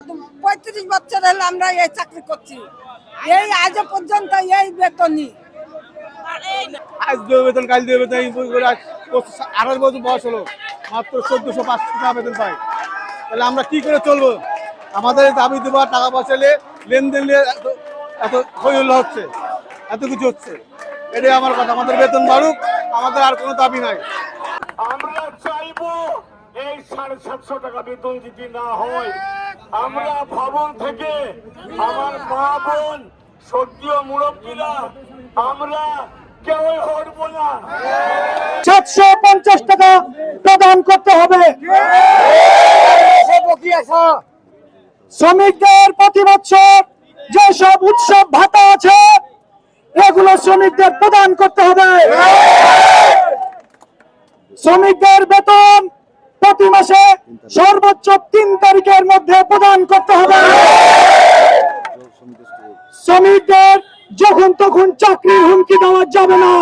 35 বছর হলো আমরা এই চাকরি করছি, এই আজ পর্যন্ত এই বেতনই। আজ দেবে বেতন, কাল দেবে বেতন, 28 বছর বয়স হলো, মাত্র 1400-500 টাকা বেতন পাই। তাহলে আমরা কি করে চলবো? আমাদের দাবি দেওয়া টাকা পয়সা লেনদেন নিয়ে এত হইহল্লা হচ্ছে, এত কিছু হচ্ছে। এটাই আমার কথা, আমাদের বেতন বাড়ুক, আমাদের আর কোনো দাবি নাই। আমরা চাইবো এই 750 টাকা বেতন যদি না হয়, আমরা ভবন থেকে আমার মা বোন সদ্যীয় মুরব্বীরা আমরা কেউই হটবো না। 750 টাকা প্রদান করতে হবে। শ্রমিকদের প্রতি বছর যেসব উৎসব ভাতা আছে এগুলো শ্রমিকদের প্রদান করতে হবে। শ্রমিকদের বেতন প্রতি মাসে সর্বোচ্চ 3 তারিখের মধ্যে প্রদান করতে হবে। শ্রমিকদের যখন তখন চাকরির হুমকি দেওয়া যাবে না।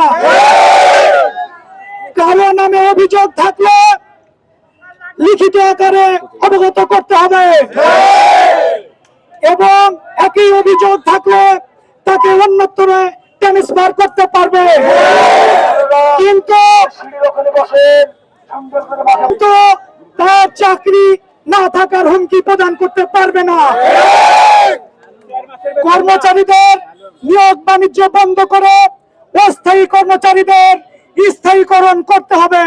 কারো নামে অভিযোগ থাকলে লিখিত আকারে অবগত করতে হবে এবং একই অভিযোগ থাকলে তাকে অন্যত্র ট্রান্সফার করতে পারবে, কিন্তু তার চাকরি না থাকার হুমকি প্রদান করতে পারবে না। কর্মচারীদের নিয়োগ বাণিজ্য বন্ধ করে অস্থায়ী কর্মচারীদের স্থায়ীকরণ করতে হবে।